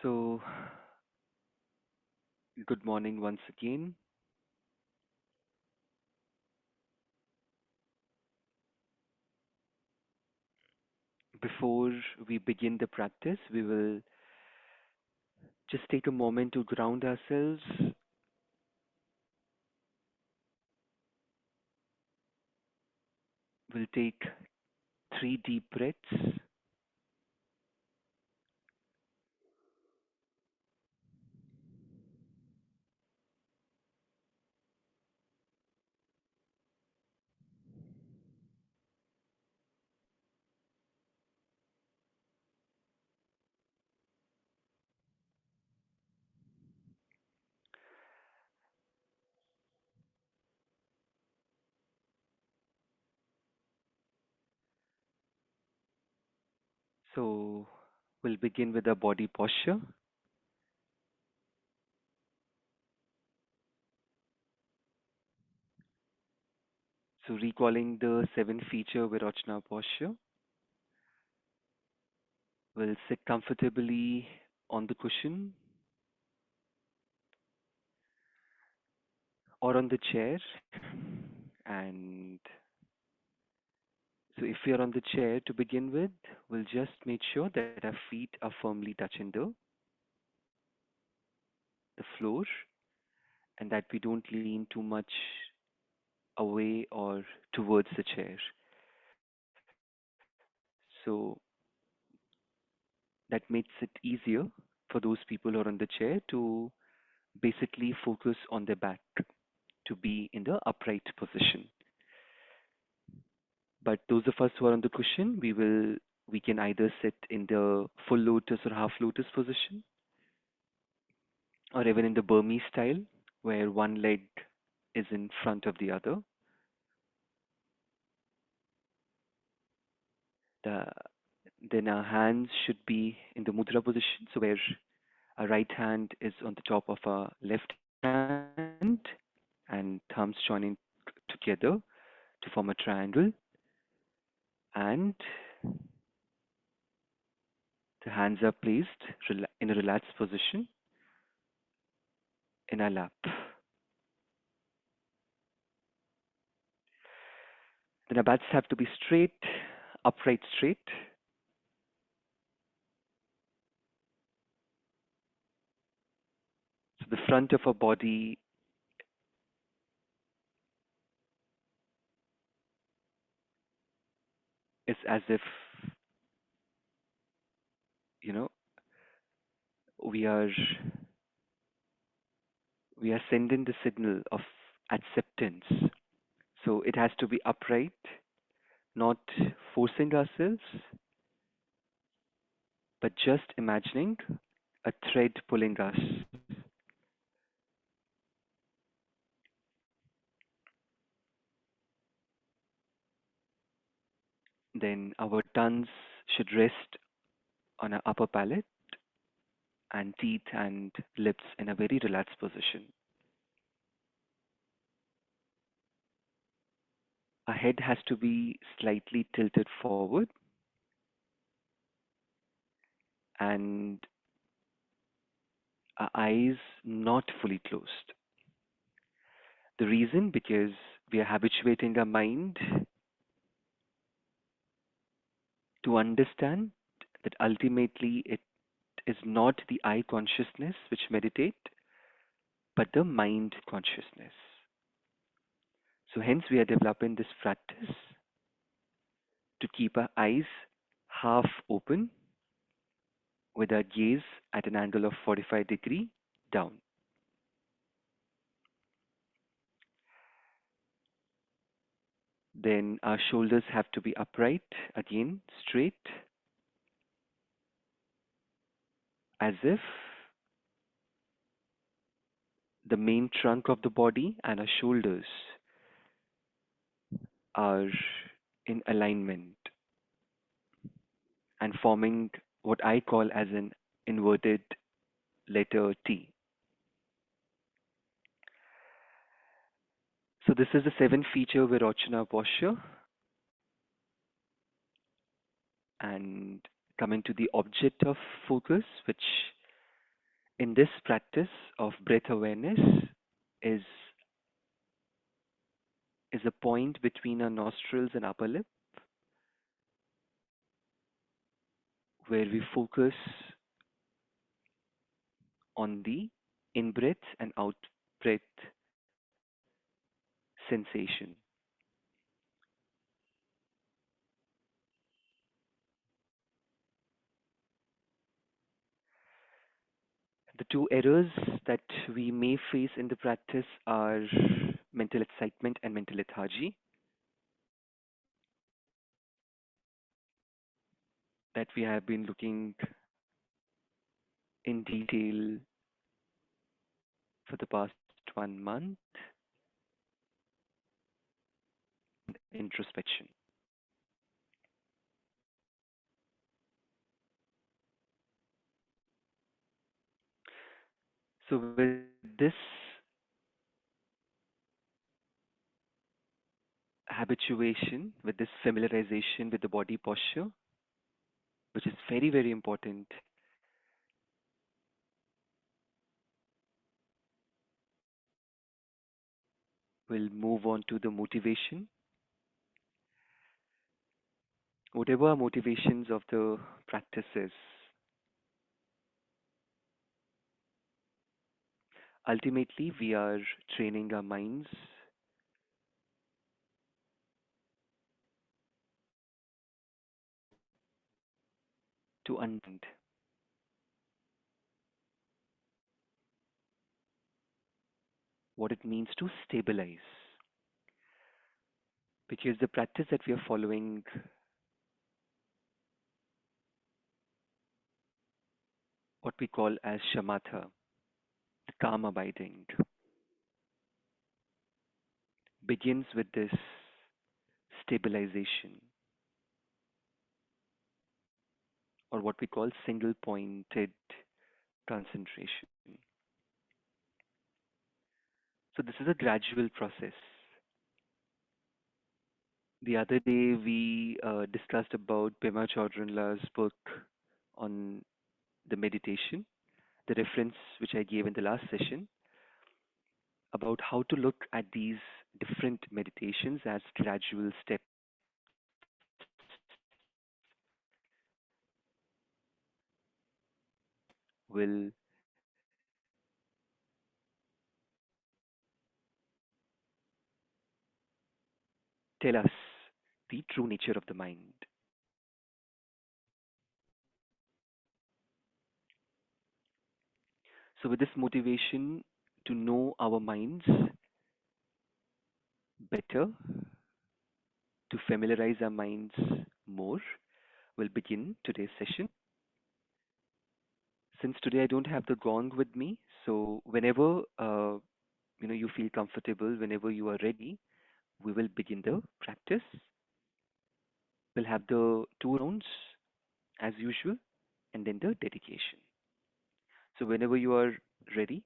So, good morning once again. Before we begin the practice, we will just take a moment to ground ourselves. We'll take three deep breaths. So, we'll begin with our body posture. So, recalling the seven feature Virachana posture, we'll sit comfortably on the cushion or on the chair. And so, if we are on the chair to begin with, we'll just make sure that our feet are firmly touching the floor and that we don't lean too much away or towards the chair. So that makes it easier for those people who are on the chair to basically focus on their back to be in the upright position. But those of us who are on the cushion, we can either sit in the full lotus or half lotus position, or even in the Burmese style, where one leg is in front of the other. The, then our hands should be in the mudra position, so where our right hand is on the top of our left hand and thumbs joining together to form a triangle. And the hands are placed in a relaxed position in our lap. Then our backs have to be straight, upright straight. So the front of our body is as if, you know, we are we are sending the signal of acceptance. So it has to be upright, not forcing ourselves, but just imagining a thread pulling us. Then our tongues should rest on our upper palate and teeth and lips in a very relaxed position. Our head has to be slightly tilted forward and our eyes not fully closed. The reason because we are habituating our mind to understand that ultimately it is not the eye consciousness which meditate, but the mind consciousness. So hence we are developing this practice to keep our eyes half open with our gaze at an angle of 45-degree down. Then our shoulders have to be upright, again straight, as if the main trunk of the body and our shoulders are in alignment and forming what I call as an inverted letter T. So this is the seven feature Virachana posture. And coming to the object of focus, which In this practice of breath awareness is is a point between our nostrils and upper lip where we focus on the in breath and out breath sensation. The two errors that we may face in the practice are mental excitement and mental lethargy that we have been looking in detail for the past 1 month on introspection. So, with this habituation, with this familiarization with the body posture, which is very, very important, we'll move on to the motivation. Whatever our motivations of the practice is, ultimately we are training our minds to understand what it means to stabilize. Because the practice that we are following, what we call as Shamatha, the calm abiding, begins with this stabilization, or what we call single pointed concentration. So this is a gradual process. The other day we discussed about Pema Chodronla's book on the meditation, the reference which I gave in the last session about how to look at these different meditations as gradual steps will tell us the true nature of the mind. So, with this motivation to know our minds better, to familiarize our minds more, we'll begin today's session. Since today I don't have the gong with me, so whenever you feel comfortable, whenever you are ready, we will begin the practice. We'll have the two rounds as usual, and then the dedication. So whenever you are ready,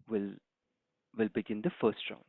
we'll we'll begin the first round.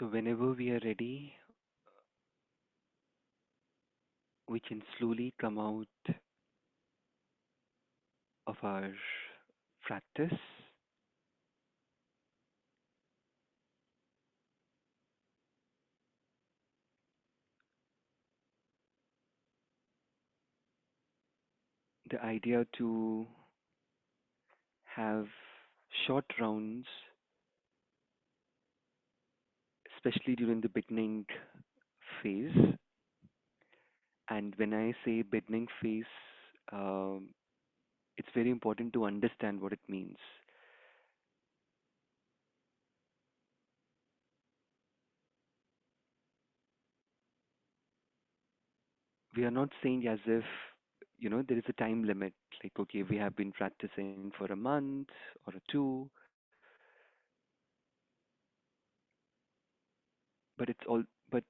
So, whenever we are ready, we can slowly come out of our practice. The idea to have short rounds, especially during the beginning phase. And when I say beginning phase, um, it's very important to understand what it means. We are not saying as if, there is a time limit. Like, okay, we have been practicing for a month or a two, but but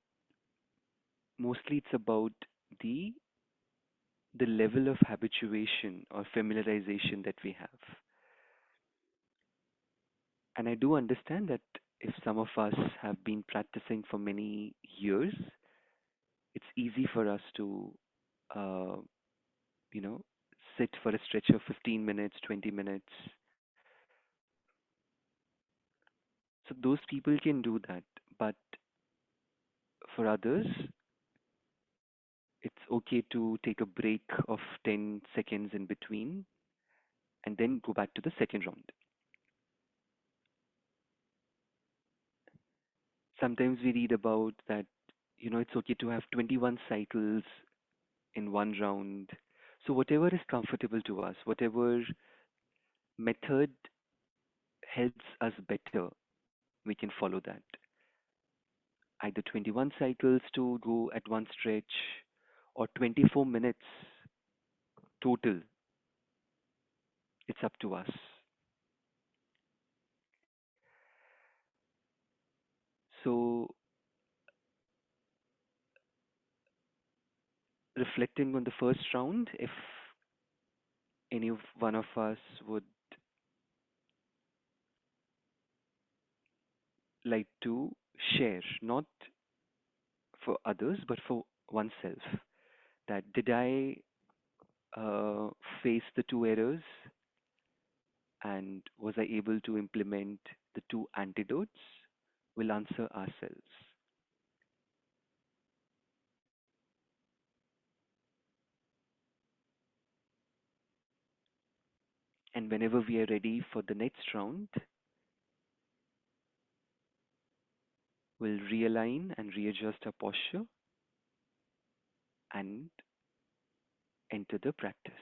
mostly it's about the the level of habituation or familiarization that we have. And I do understand that if some of us have been practicing for many years, it's easy for us to, uh, you know, sit for a stretch of 15 minutes, 20 minutes. So those people can do that. But for others, it's okay to take a break of 10 seconds in between and then go back to the second round. Sometimes we read about that, it's okay to have 21 cycles in one round. So whatever is comfortable to us, whatever method helps us better, we can follow that. Either 21 cycles to go at one stretch or 24 minutes total. It's up to us. So reflecting on the first round, if one of us would like to share, not for others, but for oneself, that did I uh, face the two errors and was I able to implement the two antidotes? We'll answer ourselves. And whenever we are ready for the next round, we'll realign and readjust our posture and enter the practice.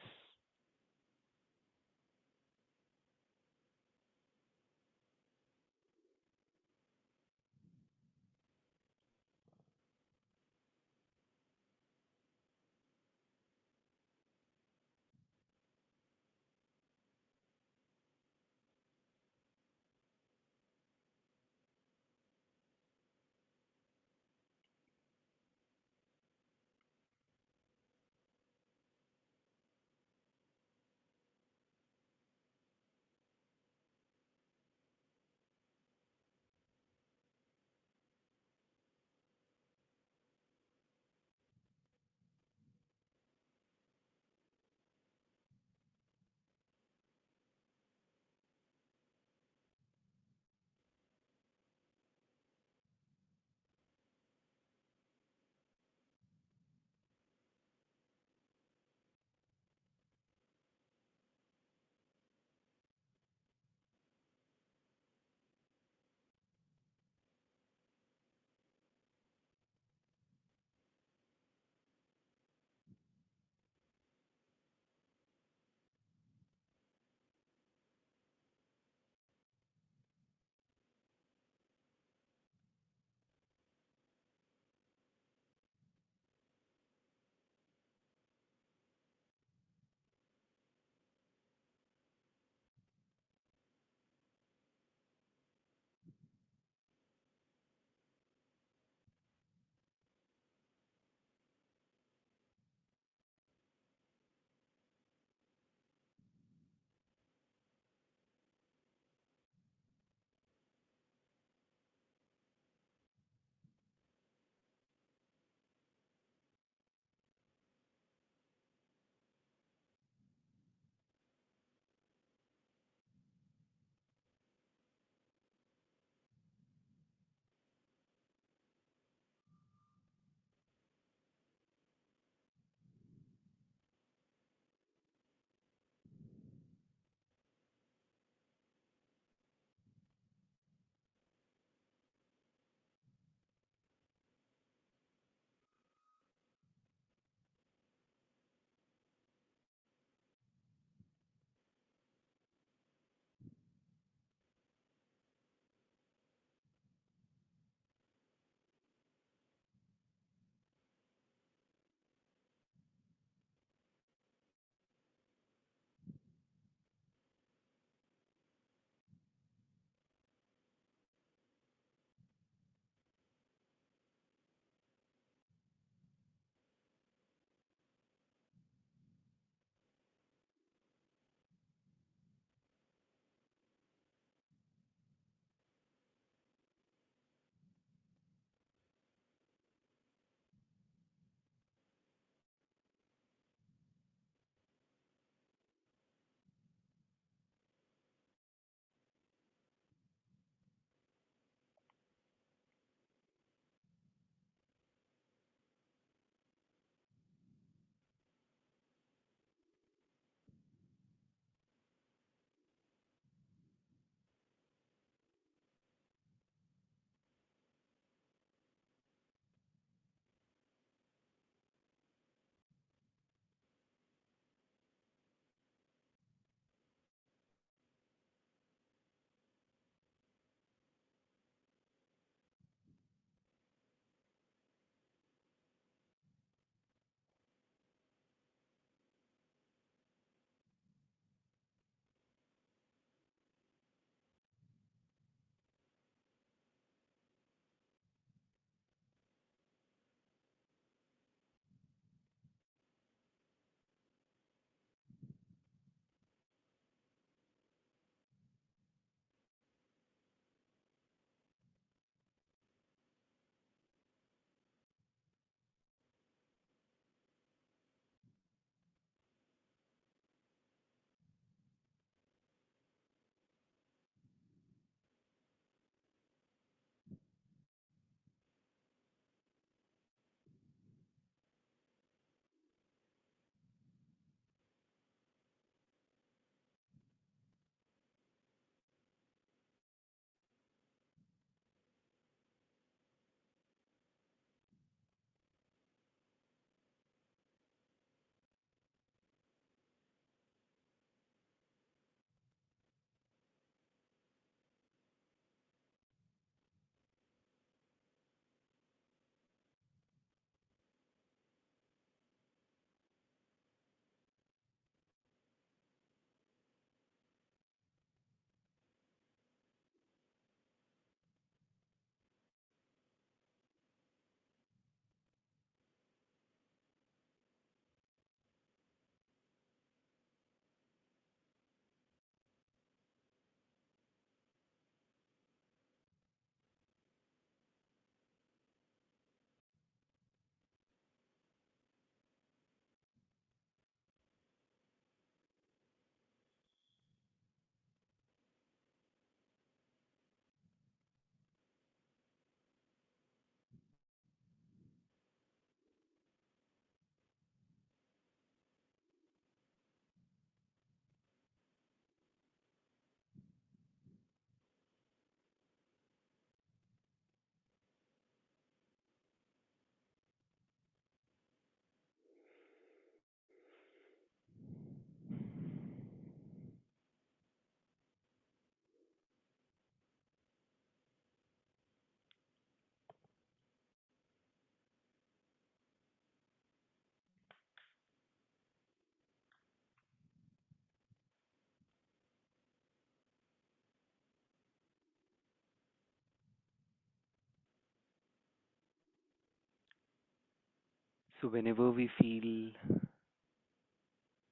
So, whenever we feel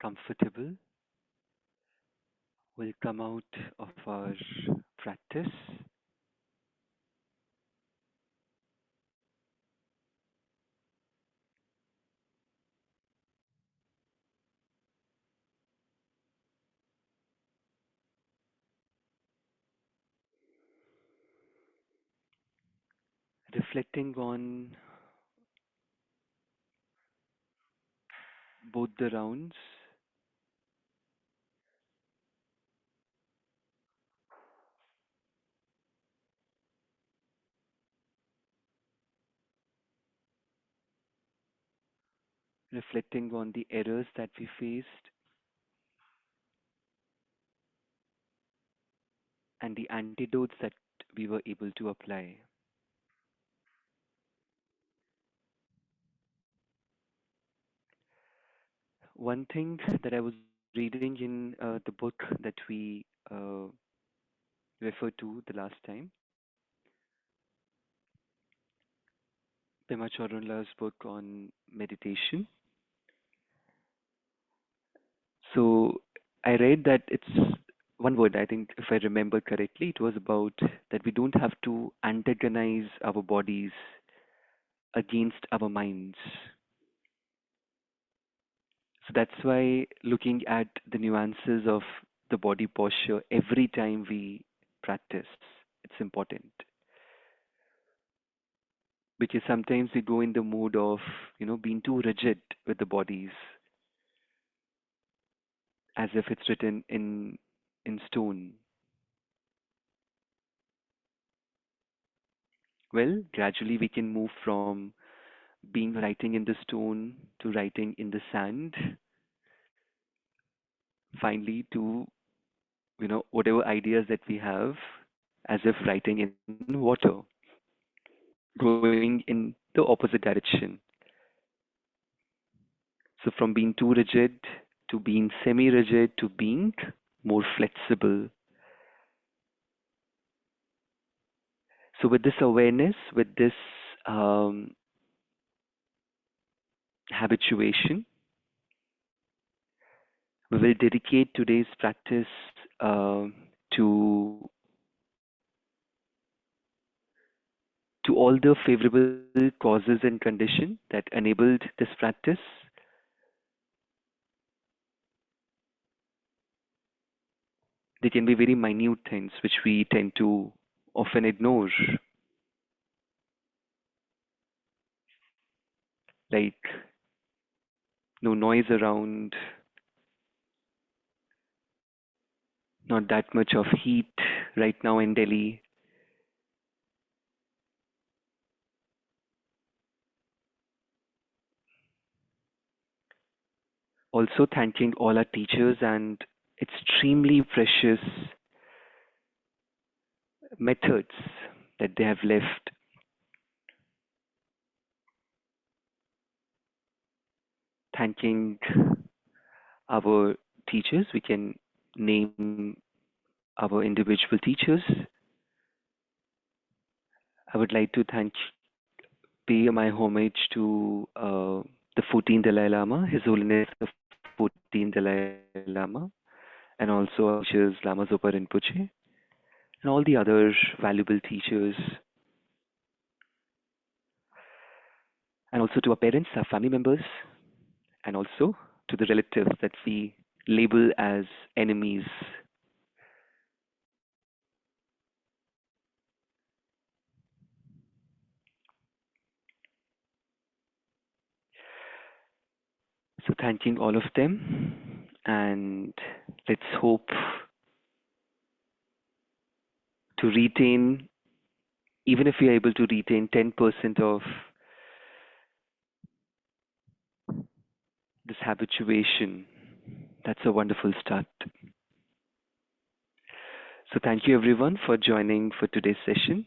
comfortable, we'll come out of our practice, reflecting on both the rounds, reflecting on the errors that we faced and the antidotes that we were able to apply. One thing that I was reading in the book that we referred to the last time, Pema Chodronla's book on meditation. So I read that it's one word, I think, if I remember correctly, it was about that we don't have to antagonize our bodies against our minds. So that's why looking at the nuances of the body posture every time we practice, it's important. Because sometimes we go in the mood of, being too rigid with the bodies, as if it's written in stone. Well, gradually we can move from being writing in the stone to writing in the sand, finally to, whatever ideas that we have, as if writing in water, going in the opposite direction. So from being too rigid to being semi-rigid to being more flexible. So with this awareness, with this um, habituation, we will dedicate today's practice to all the favorable causes and conditions that enabled this practice. They can be very minute things which we tend to often ignore, like no noise around, not that much of heat right now in Delhi. Also, thanking all our teachers and extremely precious methods that they have left. Thanking our teachers, we can name our individual teachers. I would like to pay my homage to the 14th Dalai Lama, His Holiness the 14th Dalai Lama, and also our teachers, Lama Zopa Rinpoche, and all the other valuable teachers, and also to our parents, our family members, and also to the relatives that we label as enemies. So, thanking all of them, and let's hope to retain, even if we are able to retain 10% of this habituation, that's a wonderful start. So, thank you everyone for joining for today's session.